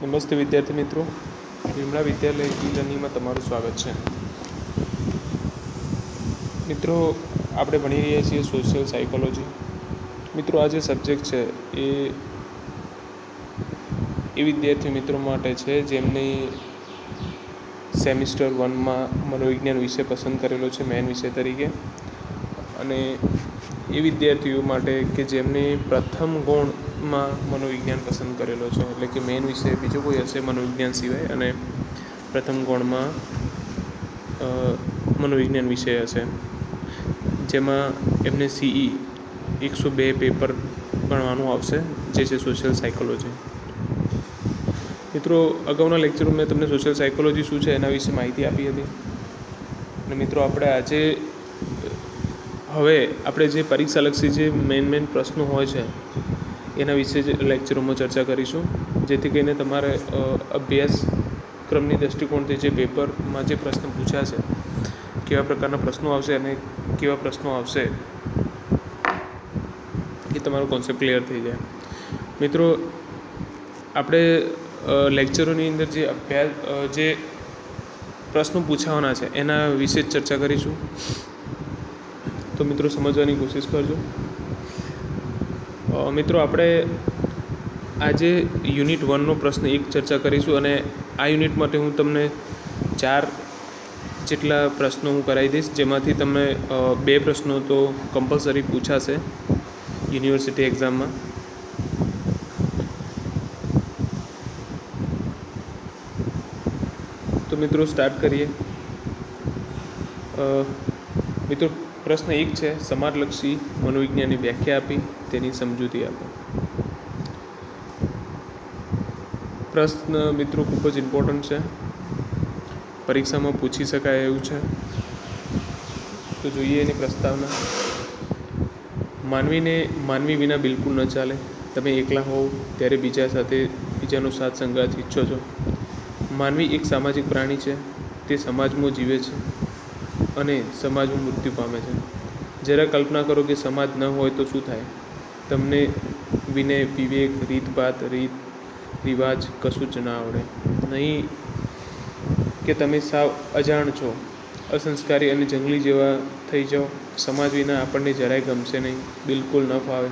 નમસ્તે વિદ્યાર્થી મિત્રો, વિમળા વિદ્યાલય ઈ-લર્નિંગમાં તમારું સ્વાગત છે. મિત્રો, આપણે ભણી રહ્યા છીએ સોશિયલ સાયકોલોજી. મિત્રો, આ જે સબ્જેક્ટ છે એ વિદ્યાર્થી મિત્રો માટે છે જેમની સેમિસ્ટર 1માં મનોવિજ્ઞાન વિષય પસંદ કરેલો છે મેઇન વિષય તરીકે, અને એ વિદ્યાર્થીઓ માટે કે જેમને પ્રથમ ગૌણમાં મનોવિજ્ઞાન પસંદ કરેલો છે, એટલે કે મેઇન વિષય બીજો કોઈ હશે મનોવિજ્ઞાન સિવાય, અને પ્રથમ ગૌણમાં મનોવિજ્ઞાન વિષય હશે, જેમાં એમને CE 102 પેપર ભણવાનું આવશે, જે છે સોશિયલ સાયકોલોજી. મિત્રો, અગાઉના લેક્ચરમાં મેં તમને સોશિયલ સાયકોલોજી શું છે એના વિશે માહિતી આપી હતી. અને મિત્રો, હવે આપણે જે પરીક્ષાલક્ષી જે મેઇન પ્રશ્નો હોય છે એના વિશે જ લેક્ચરોમાં ચર્ચા કરીશું, જેથી કરીને તમારે અભ્યાસક્રમની દૃષ્ટિકોણથી જે પેપરમાં જે પ્રશ્ન પૂછાશે, કેવા પ્રકારના પ્રશ્નો આવશે અને કેવા પ્રશ્નો આવશે એ તમારો કોન્સેપ્ટ ક્લિયર થઈ જાય. મિત્રો, આપણે લેક્ચરોની અંદર જે પ્રશ્નો પૂછાવાના છે એના વિશે જ ચર્ચા કરીશું. તો મિત્રો, સમજવાની કોશિશ કરજો. મિત્રો, આપણે આજે યુનિટ 1નો પ્રશ્ન 1 ચર્ચા કરીશું, અને આ યુનિટ માટે હું તમને 4 જેટલા પ્રશ્નો હું કરાવી દઈશ, જેમાંથી તમને 2 પ્રશ્નો તો કમ્પલસરી પૂછાશે યુનિવર્સિટી એક્ઝામમાં. તો મિત્રો, સ્ટાર્ટ કરીએ. મિત્રો, પ્રશ્ન 1 છે, સમાજલક્ષી મનોવિજ્ઞાનની વ્યાખ્યા આપી તેની સમજૂતી આપો. પ્રશ્ન મિત્રો ખૂબ જ ઇમ્પોર્ટન્ટ છે, પરીક્ષામાં પૂછી શકાય એવું છે. તો જોઈએ એની પ્રસ્તાવના. માનવી વિના બિલકુલ ન ચાલે. તમે એકલા હોવ ત્યારે બીજાનો સાથ સંગાથ ઈચ્છો છો. માનવી એક સામાજિક પ્રાણી છે. તે સમાજમાં જીવે છે અને સમાજમાં મૃત્યુ પામે છે. જરા કલ્પના કરો કે સમાજ ન હોય તો શું થાય. તમને વિનય, વિવેક, રીતભાત, રિવાજ કશું જ ના આવડે. નહીં કે તમે સાવ અજાણ છો, અસંસ્કારી અને જંગલી જેવા થઈ જાઓ. સમાજ વિના આપણને જરાય ગમશે નહીં, બિલકુલ ન ફાવે.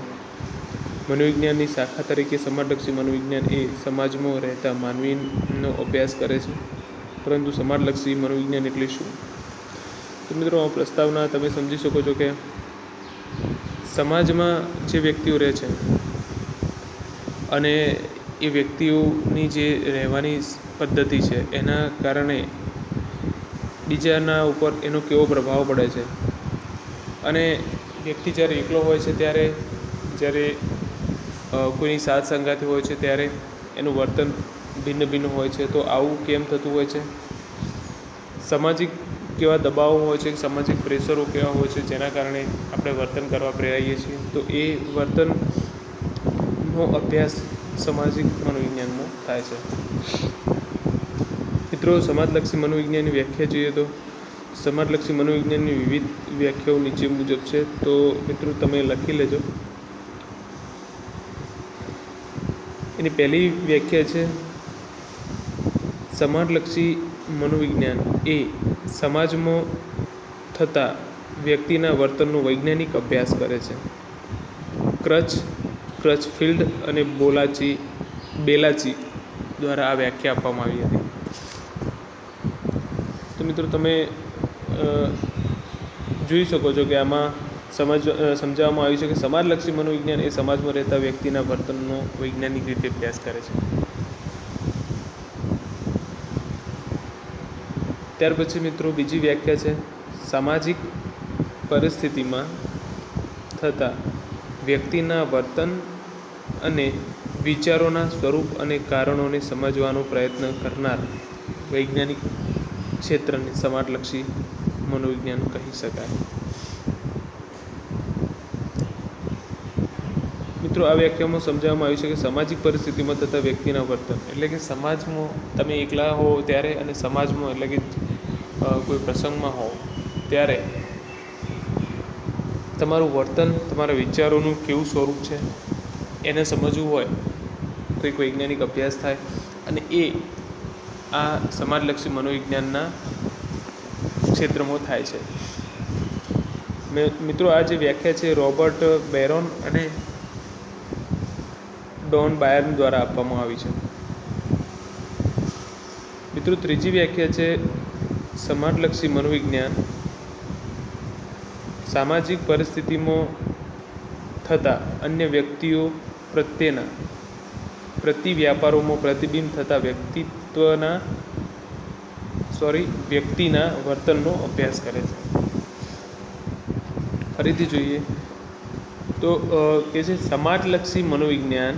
મનોવિજ્ઞાનની શાખા તરીકે સમાજલક્ષી મનોવિજ્ઞાન એ સમાજમાં રહેતા માનવીનો અભ્યાસ કરે છે. પરંતુ સમાજલક્ષી મનોવિજ્ઞાન એટલે શું? તો મિત્રો, આ પ્રસ્તાવના તમે સમજી શકો છો કે સમાજમાં જે વ્યક્તિઓ રહે છે અને એ વ્યક્તિઓની જે રહેવાની પદ્ધતિ છે એના કારણે બીજાના ઉપર એનો કેવો પ્રભાવ પડે છે. અને વ્યક્તિ જ્યારે એકલો હોય છે જ્યારે કોઈની સાથ સંગાથી હોય છે ત્યારે એનું વર્તન ભિન્ન હોય છે. તો આવું કેમ થતું હોય છે? સામાજિક કેવા દબાવો હોય છે, સામાજિક પ્રેશરો કેવા હોય છે જેના કારણે આપણે વર્તન કરવા પ્રેરાઈએ છીએ. તો એ વર્તનનો અભ્યાસ સામાજિક મનોવિજ્ઞાનમાં થાય છે. મિત્રો, સમાજલક્ષી મનોવિજ્ઞાનની વ્યાખ્યા જોઈએ તો સમાજલક્ષી મનોવિજ્ઞાનની વિવિધ વ્યાખ્યાઓ નીચે મુજબ છે. તો મિત્રો, તમે લખી લેજો. એની પહેલી વ્યાખ્યા છે, સમાજલક્ષી મનોવિજ્ઞાન એ સમાજમાં થતા વ્યક્તિના વર્તનનો વૈજ્ઞાનિક અભ્યાસ કરે છે. ક્રચફિલ્ડ અને બેલાચી દ્વારા આ વ્યાખ્યા આપવામાં આવી હતી. તો મિત્રો, તમે જોઈ શકો છો કે આમાં સમજાવવામાં આવ્યું છે કે સમાજલક્ષી મનોવિજ્ઞાન એ સમાજમાં રહેતા વ્યક્તિના વર્તનનો વૈજ્ઞાનિક રીતે અભ્યાસ કરે છે. ત્યાર પછી મિત્રો, બીજી વ્યાખ્યા છે, સામાજિક પરિસ્થિતિમાં થતા વ્યક્તિના વર્તન અને વિચારોના સ્વરૂપ અને કારણોને સમજવાનો પ્રયત્ન કરનાર વૈજ્ઞાનિક ક્ષેત્રને સમાજલક્ષી મનોવિજ્ઞાન કહી શકાય. મિત્રો, આ વ્યાખ્યામાં સમજાવવામાં આવ્યું છે કે સામાજિક પરિસ્થિતિમાં થતા વ્યક્તિના વર્તન એટલે કે સમાજમાં તમે એકલા હો ત્યારે, અને સમાજમાં એટલે કે કોઈ પ્રસંગમાં હો ત્યારે તમારું વર્તન, તમારા વિચારોનું કેવું સ્વરૂપ છે એને સમજવું હોય તો એક વૈજ્ઞાનિક અભ્યાસ થાય. અને એ આ સમાજલક્ષી મનોવિજ્ઞાનના ક્ષેત્રમાં થાય છે. મિત્રો, આ જે વ્યાખ્યા છે રોબર્ટ બેરોન અને ડોન બાયર્ન દ્વારા આપવામાં આવી છે. મિત્રો, ત્રીજી વ્યાખ્યા છે સમાજલક્ષી મનોવિજ્ઞાન સામાજિક પરિસ્થિતિમાં થતા અન્ય વ્યક્તિઓ પ્રત્યેના પ્રતિવ્યાપારોમાં પ્રતિબિંબ થતા વ્યક્તિના વર્તનનો અભ્યાસ કરે છે. ફરીથી જોઈએ તો કે છે સમાજલક્ષી મનોવિજ્ઞાન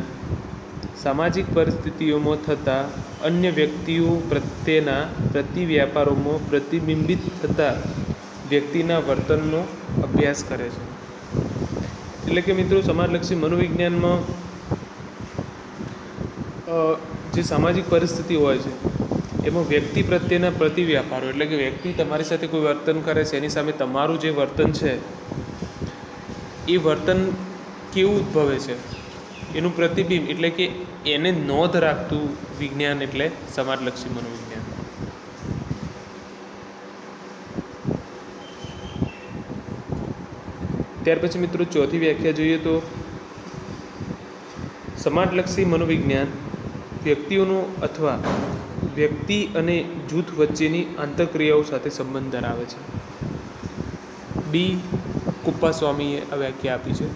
સામાજિક પરિસ્થિતિઓમાં થતા અન્ય વ્યક્તિઓ પ્રત્યેના પ્રતિવ્યાપારોમાં પ્રતિબિંબિત થતા વ્યક્તિના વર્તનનો અભ્યાસ કરે છે. એટલે કે મિત્રો, સમાજલક્ષી મનોવિજ્ઞાનમાં જે સામાજિક પરિસ્થિતિ હોય છે એમાં વ્યક્તિ પ્રત્યેના પ્રતિવ્યાપારો, એટલે કે વ્યક્તિ તમારી સાથે કોઈ વર્તન કરે છે એની સામે તમારું જે વર્તન છે એ વર્તન કેવું ઉદ્ભવે છે એનું પ્રતિબિંબ, એટલે કે એને નોંધ રાખતું વિજ્ઞાન એટલે સમાજલક્ષી મનોવિજ્ઞાન. ત્યાર પછી મિત્રો ચોથી વ્યાખ્યા જોઈએ તો સમાજલક્ષી મનોવિજ્ઞાન વ્યક્તિઓનો અથવા વ્યક્તિ અને જૂથ વચ્ચેની આંતરક્રિયાઓ સાથે સંબંધ ધરાવે છે. ડી. કુપ્પાસ્વામીએ આ વ્યાખ્યા આપી છે.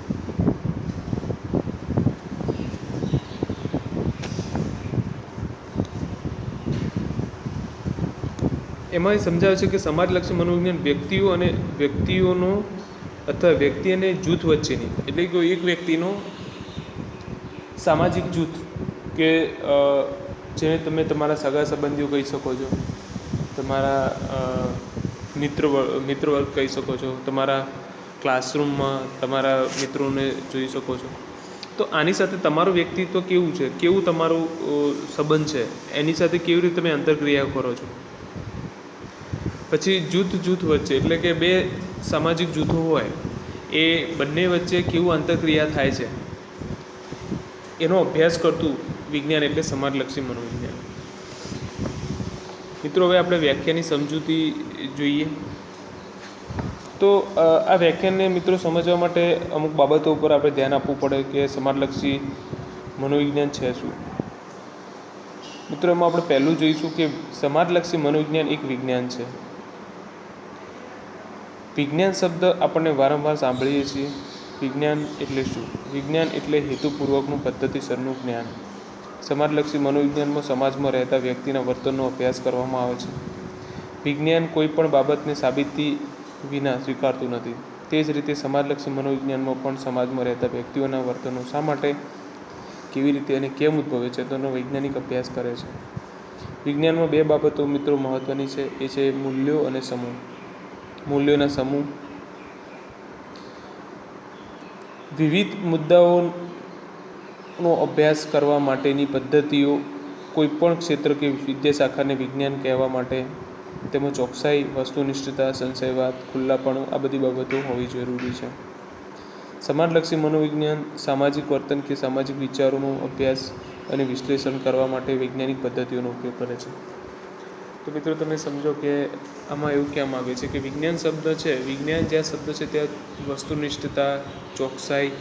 એમાં એ સમજાવે છે કે સમાજલક્ષી મનોવિજ્ઞાન વ્યક્તિઓ અને વ્યક્તિઓનો અથવા વ્યક્તિ અને જૂથ વચ્ચેની, એટલે કે એક વ્યક્તિનો સામાજિક જૂથ કે જેને તમે તમારા સગા સંબંધીઓ કહી શકો છો, તમારા મિત્રવર્ગ કહી શકો છો, તમારા ક્લાસરૂમમાં તમારા મિત્રોને જોઈ શકો છો. તો આની સાથે તમારું વ્યક્તિત્વ કેવું છે, કેવું તમારું સંબંધ છે, એની સાથે કેવી રીતે તમે આંતરક્રિયા કરો છો. પછી જૂથ વચ્ચે, એટલે કે બે સામાજિક જૂથો હોય એ બંને વચ્ચે કેવું આંતરક્રિયા થાય છે એનો અભ્યાસ કરતું વિજ્ઞાન એટલે સમાજલક્ષી મનોવિજ્ઞાન. મિત્રો, હવે આપણે વ્યાખ્યાની સમજૂતી જોઈએ. તો આ વ્યાખ્યાનને મિત્રો સમજવા માટે અમુક બાબતો ઉપર આપણે ધ્યાન આપવું પડે કે સમાજલક્ષી મનોવિજ્ઞાન છે શું. મિત્રો, એમાં આપણે પહેલું જોઈશું કે સમાજલક્ષી મનોવિજ્ઞાન એક વિજ્ઞાન છે. વિજ્ઞાન શબ્દ આપણને વારંવાર સાંભળીએ છીએ. વિજ્ઞાન એટલે શું? વિજ્ઞાન એટલે હેતુપૂર્વકનું પદ્ધતિસરનું જ્ઞાન. સમાજલક્ષી મનોવિજ્ઞાનમાં સમાજમાં રહેતા વ્યક્તિના વર્તનનો અભ્યાસ કરવામાં આવે છે. વિજ્ઞાન કોઈ પણ બાબતને સાબિતી વિના સ્વીકારતું નથી. તે જ રીતે સમાજલક્ષી મનોવિજ્ઞાનમાં પણ સમાજમાં રહેતા વ્યક્તિઓના વર્તનો શા માટે, કેવી રીતે અને કેમ ઉદ્ભવે છે તેનો વૈજ્ઞાનિક અભ્યાસ કરે છે. વિજ્ઞાનમાં બે બાબતો મિત્રો મહત્ત્વની છે, એ છે મૂલ્યો અને સમૂહ. મૂલ્યોના સમૂહ વિવિધ મુદ્દાઓનો અભ્યાસ કરવા માટેની પદ્ધતિઓ. કોઈપણ ક્ષેત્ર કે વિદ્યાશાખાને વિજ્ઞાન કહેવા માટે તેમાં ચોકસાઈ, વસ્તુનિષ્ઠતા, સંશયવાદ, ખુલ્લાપણું આ બધી બાબતો હોવી જરૂરી છે. સમાજલક્ષી મનોવિજ્ઞાન સામાજિક વર્તન કે સામાજિક વિચારોનો અભ્યાસ અને વિશ્લેષણ કરવા માટે વૈજ્ઞાનિક પદ્ધતિઓનો ઉપયોગ કરે છે. તો મિત્રો, તમે સમજો કે આમાં એવું કહેવા માગે છે કે વિજ્ઞાન શબ્દ છે, વિજ્ઞાન જ્યાં શબ્દ છે ત્યાં વસ્તુનિષ્ઠતા, ચોકસાઈ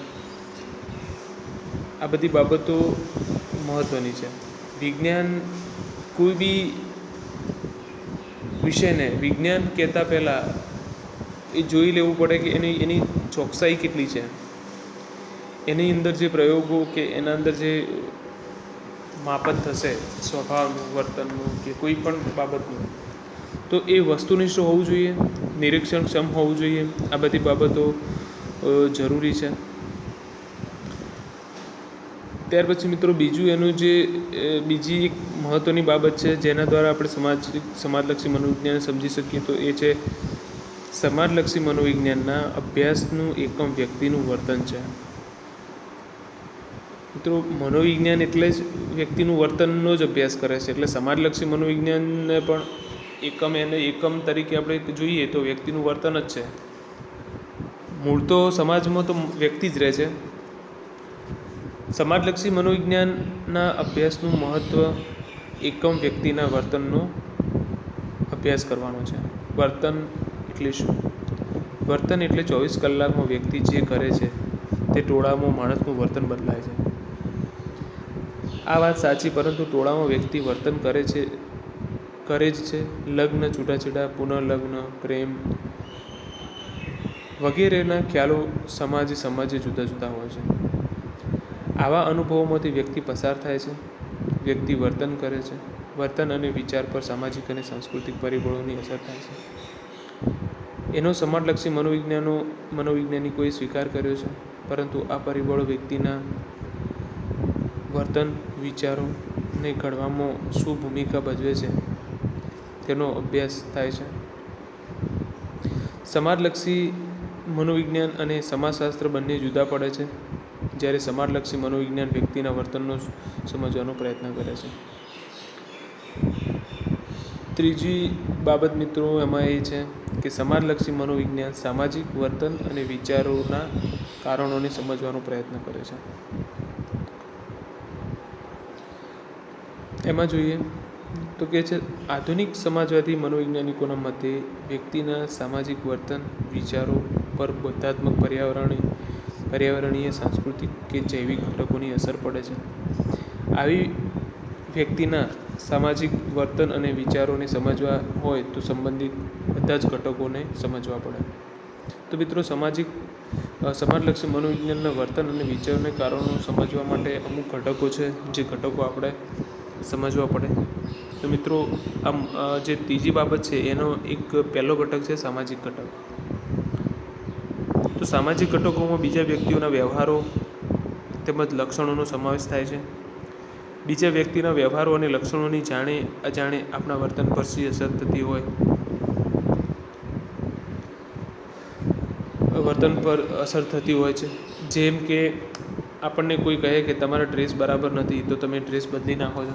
આ બધી બાબતો મહત્ત્વની છે. વિજ્ઞાન કોઈ બી વિષયને વિજ્ઞાન કહેતા પહેલાં એ જોઈ લેવું પડે કે એની ચોકસાઈ કેટલી છે, એની અંદર જે પ્રયોગો કે એના અંદર જે માપન થશે સ્વભાવનું, વર્તનનું કે કોઈ પણ બાબતનું, તો એ વસ્તુનિષ્ઠ હોવું જોઈએ, નિરીક્ષણક્ષમ હોવું જોઈએ. આ બધી બાબતો જરૂરી છે. ત્યાર પછી મિત્રો બીજું એનું જે બીજી એક મહત્ત્વની બાબત છે જેના દ્વારા આપણે સમાજલક્ષી મનોવિજ્ઞાન સમજી શકીએ, તો એ છે સમાજલક્ષી મનોવિજ્ઞાનના અભ્યાસનું એકમ વ્યક્તિનું વર્તન છે. મિત્રો, મનોવિજ્ઞાન એટલે જ વ્યક્તિનું વર્તનનો જ અભ્યાસ કરે છે. એટલે સમાજલક્ષી મનોવિજ્ઞાનને પણ એકમ તરીકે આપણે જોઈએ તો વ્યક્તિનું વર્તન જ છે. મૂળ તો સમાજમાં તો વ્યક્તિ જ રહે છે. સમાજલક્ષી મનોવિજ્ઞાનના અભ્યાસનું મહત્ત્વ એકમ વ્યક્તિના વર્તનનો અભ્યાસ કરવાનો છે. વર્તન એટલે શું? વર્તન એટલે 24 કલાકમાં વ્યક્તિ જે કરે છે તે ટોળામાં માણસનું વર્તન બદલાય છે. આ વાત સાચી, પરંતુ ટોળામાં વ્યક્તિ વર્તન કરે જ છે. લગ્ન, છૂટાછેડા, પુનઃલગ્ન, પ્રેમ વગેરેના ખ્યાલો સમાજે જુદા જુદા હોય છે. આવા અનુભવોમાંથી વ્યક્તિ પસાર થાય છે. વ્યક્તિ વર્તન કરે છે. વર્તન અને વિચાર પર સામાજિક અને સાંસ્કૃતિક પરિબળોની અસર થાય છે. એનો સમાજલક્ષી મનોવૈજ્ઞાનિકોએ સ્વીકાર કર્યો છે. પરંતુ આ પરિબળો વ્યક્તિના વર્તન, વિચારોને ઘડવામાં શું ભૂમિકા ભજવે છે તેનો અભ્યાસ થાય છે. સમાજલક્ષી મનોવિજ્ઞાન અને સમાજશાસ્ત્ર બંને જુદા પડે છે. જ્યારે સમાજલક્ષી મનોવિજ્ઞાન વ્યક્તિના વર્તનનો સમજવાનો પ્રયત્ન કરે છે. ત્રીજી બાબત મિત્રો એમાં એ છે કે સમાજલક્ષી મનોવિજ્ઞાન સામાજિક વર્તન અને વિચારોના કારણોને સમજવાનો પ્રયત્ન કરે છે. એમાં જોઈએ તો કે છે આધુનિક સમાજવાદી મનોવૈજ્ઞાનિકોના મતે વ્યક્તિના સામાજિક વર્તન, વિચારો પર બોધાત્મક, પર્યાવરણીય, સાંસ્કૃતિક કે જૈવિક ઘટકોની અસર પડે છે. આવી વ્યક્તિના સામાજિક વર્તન અને વિચારોને સમજવા હોય તો સંબંધિત બધા જ ઘટકોને સમજવા પડે. તો મિત્રો સમાજલક્ષી મનોવિજ્ઞાનના વર્તન અને વિચારોને કારણો સમજવા માટે અમુક ઘટકો છે જે ઘટકો આપણે સમજવા પડે. તો મિત્રો જે ત્રીજી બાબત છે એનો એક પહેલો ઘટક છે સામાજિક ઘટક. તો સામાજિક ઘટકોમાં બીજા વ્યક્તિઓના વ્યવહારો તેમજ લક્ષણોનો સમાવેશ થાય છે. બીજા વ્યક્તિના વ્યવહારો અને લક્ષણોની જાણે અજાણે આપણા વર્તન પર શી અસર થતી હોય, છે. જેમ કે આપણને કોઈ કહે કે તમારા ડ્રેસ બરાબર નથી તો તમે ડ્રેસ બદલી નાખો છો.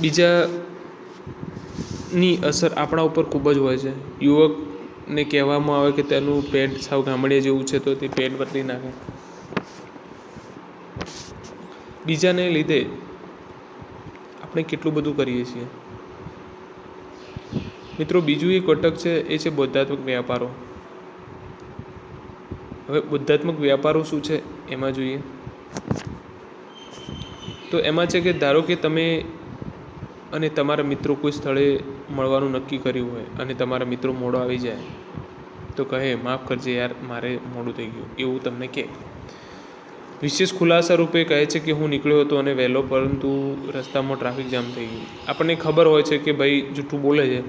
બીજાની અસર આપણા ઉપર ખૂબ જ હોય છે. યુવકને કહેવામાં આવે કે તેનું પેન્ટ સાવ ગામડિયા જેવું છે તો તે પેન્ટ બદલી નાખે. બીજાને લીધે આપણે કેટલું બધું કરીએ છીએ. મિત્રો બીજું એક ઘટક છે એ છે બોધાત્મક વ્યાપારો. હવે બોધાત્મક વ્યાપારો શું છે એમાં જોઈએ તો એમાં છે કે ધારો કે તમે અને તમારા મિત્રો કોઈ સ્થળે મળવાનું નક્કી કર્યું હોય અને તમારા મિત્રો મોડો આવી જાય તો કહે માફ કરજે યાર મારે મોડું થઈ ગયું એવું તમને કહે. વિશેષ ખુલાસા રૂપે કહે છે કે હું નીકળ્યો હતો અને વહેલો પરંતુ રસ્તામાં ટ્રાફિક જામ થઈ ગયું. આપણને ખબર હોય છે કે ભાઈ જૂઠું બોલે છે,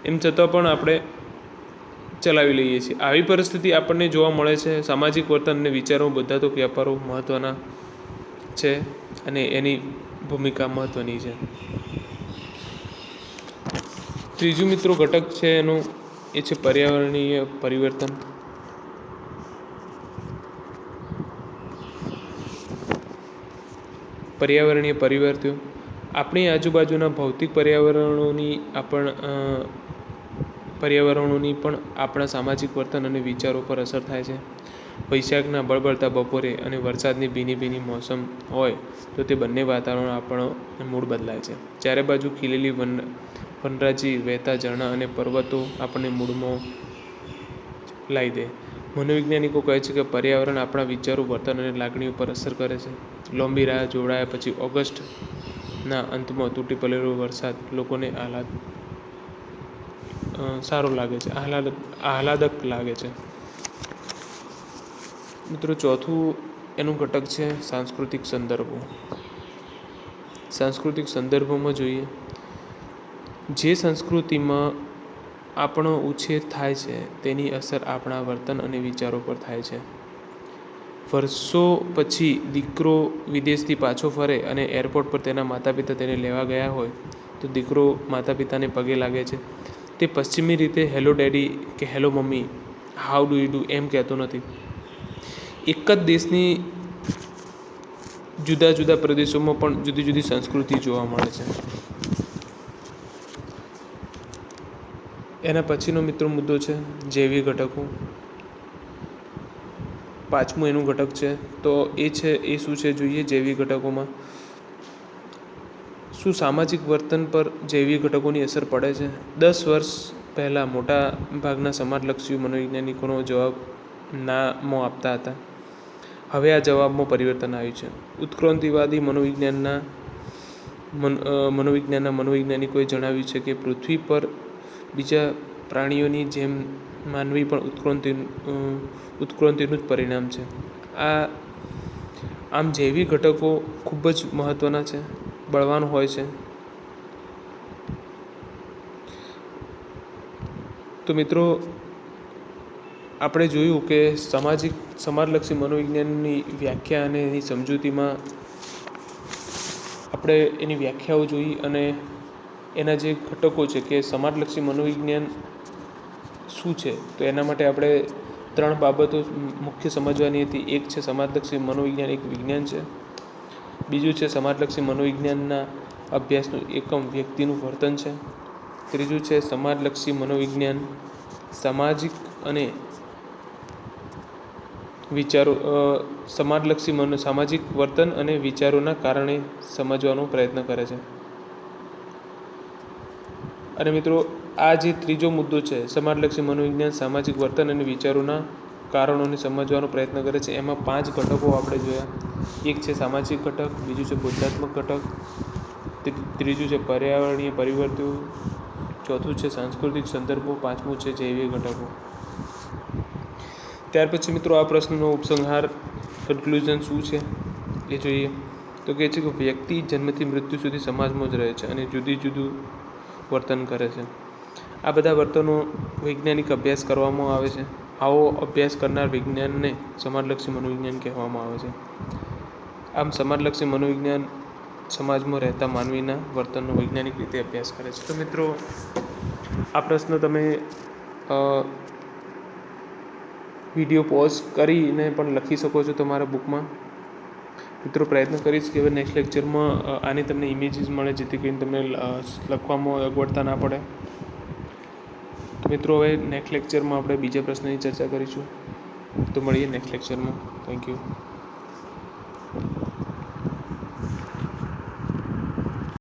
એમ છતાં પણ આપણે ચલાવી લઈએ છીએ. આવી પરિસ્થિતિ આપણને જોવા મળે છે. સામાજિક વર્તન અને વિચારો બોધાત્મક વ્યાપારો મહત્ત્વના છે અને એની ભૂમિકા મહત્ત્વની છે. ત્રીજું મિત્રો ઘટક છે એનું એ છે પર્યાવરણીય પરિવર્તન. પર્યાવરણીય પરિવર્તન આપણી આજુબાજુના ભૌતિક પર્યાવરણોની પણ આપણા સામાજિક વર્તન અને વિચારો પર અસર થાય છે. વૈશાખના બળબળતા બપોરે અને વરસાદની ભીની મોસમ હોય તો તે બંને વાતાવરણ આપણો મૂડ બદલાય છે. ચારે બાજુ ખીલેલી વનરાજી, વહેતા ઝરણા અને પર્વતો આપણને મૂડમાં લાવી દે. મનોવૈજ્ઞાનિકો કહે છે કે પર્યાવરણ આપણા વિચારો, વર્તન અને લાગણીઓ પર અસર કરે છે. લાંબી રાહ જોડાયા પછી ઓગસ્ટના અંતમાં તૂટી પડેલો વરસાદ લોકોને આહલાદક લાગે છે. મિત્રો ચોથું એનું ઘટક છે સાંસ્કૃતિક સંદર્ભો. સાંસ્કૃતિક સંદર્ભોમાં જોઈએ જે સંસ્કૃતિમાં આપણો ઉછેર થાય છે તેની અસર આપણા વર્તન અને વિચારો પર થાય છે. વર્ષો પછી દીકરો વિદેશથી પાછો ફરે અને એરપોર્ટ પર તેના માતા પિતા તેને લેવા ગયા હોય તો દીકરો માતા પિતાને પગે લાગે છે. તે પશ્ચિમી રીતે હેલો ડેડી કે hello mummy, how do you do એમ કહેતો નથી. એક જ દેશની જુદા જુદા પ્રદેશોમાં પણ જુદી જુદી સંસ્કૃતિ જોવા મળે છે. એના પછીનો મિત્રો મુદ્દો છે જૈવિક ઘટકો. પાંચમું એનું ઘટક છે. તો એ શું છે જોઈએ જૈવિક ઘટકોમાં. શું સામાજિક વર્તન પર જૈવિક ઘટકોની અસર પડે છે? 10 વર્ષ પહેલાં મોટા ભાગના સમાજલક્ષી મનોવૈજ્ઞાનિકોનો જવાબ નામો આપતા હતા. હવે આ જવાબમાં પરિવર્તન આવ્યું છે. ઉત્ક્રાંતિવાદી મનોવિજ્ઞાનના મનોવૈજ્ઞાનિકોએ જણાવ્યું છે કે પૃથ્વી પર બીજા પ્રાણીઓની જેમ માનવી પણ ઉત્ક્રાંતિનું જ પરિણામ છે. આમ જૈવિક ઘટકો ખૂબ જ મહત્ત્વના છે, બળવાન હોય છે. તો મિત્રો, આપણે જોયું કે સમાજલક્ષી મનોવિજ્ઞાનની વ્યાખ્યા અને એની સમજૂતીમાં આપણે એની વ્યાખ્યાઓ જોઈ અને એના જે ઘટકો છે કે સમાજલક્ષી મનોવિજ્ઞાન શું છે. તો એના માટે આપણે 3 બાબતો મુખ્ય સમજવાની હતી. એક છે સમાજલક્ષી મનોવિજ્ઞાન એક વિજ્ઞાન છે. બીજું છે સમાજલક્ષી મનોવિજ્ઞાનના અભ્યાસનું એકમ વ્યક્તિનું વર્તન છે. ત્રીજું છે સમાજલક્ષી મનોવિજ્ઞાન સામાજિક અને સામાજિક વર્તન અને વિચારોના કારણે સમજવાનો પ્રયત્ન કરે છે. અને મિત્રો, આ જે ત્રીજો મુદ્દો છે સમાજલક્ષી મનોવિજ્ઞાન સામાજિક વર્તન અને વિચારોના કારણોને સમજવાનો પ્રયત્ન કરે છે. એમાં 5 ઘટકો આપણે જોયા. એક છે સામાજિક ઘટક, બીજું છે બોધાત્મક ઘટક, ત્રીજું છે પર્યાવરણીય પરિવર્તનો, ચોથું છે સાંસ્કૃતિક સંદર્ભો, પાંચમું છે જૈવિક ઘટકો. ત્યાર પછી મિત્રો આ પ્રશ્નનો ઉપસંહાર કન્ક્લુઝન શું છે એ જોઈએ. તો કહે છે કે વ્યક્તિ જન્મથી મૃત્યુ સુધી સમાજમાં જ રહે છે અને જુદું વર્તન કરે છે. આ બધા વર્તનો વૈજ્ઞાનિક અભ્યાસ કરવામાં આવે છે. આવો અભ્યાસ કરનાર વિજ્ઞાનને સમાજલક્ષી મનોવિજ્ઞાન કહેવામાં આવે છે. આમ સમાજલક્ષી મનોવિજ્ઞાન સમાજમાં રહેતા માનવીના વર્તનનો વૈજ્ઞાનિક રીતે અભ્યાસ કરે છે. તો મિત્રો, આ પ્રશ્ન તમે વિડીયો પોઝ કરીને પણ લખી શકો છો તમારા બુકમાં. મિત્રો, પ્રયત્ન કરીશ કે હવે નેક્સ્ટ લેક્ચરમાં આની તમને ઇમેજીસ મળે જેથી કરીને તમને લખવામાં અગવડતા ના પડે. તો મિત્રો, હવે નેક્સ્ટ લેક્ચરમાં આપણે બીજા પ્રશ્નની ચર્ચા કરીશું. તો મળીએ નેક્સ્ટ લેક્ચરમાં. Thank you.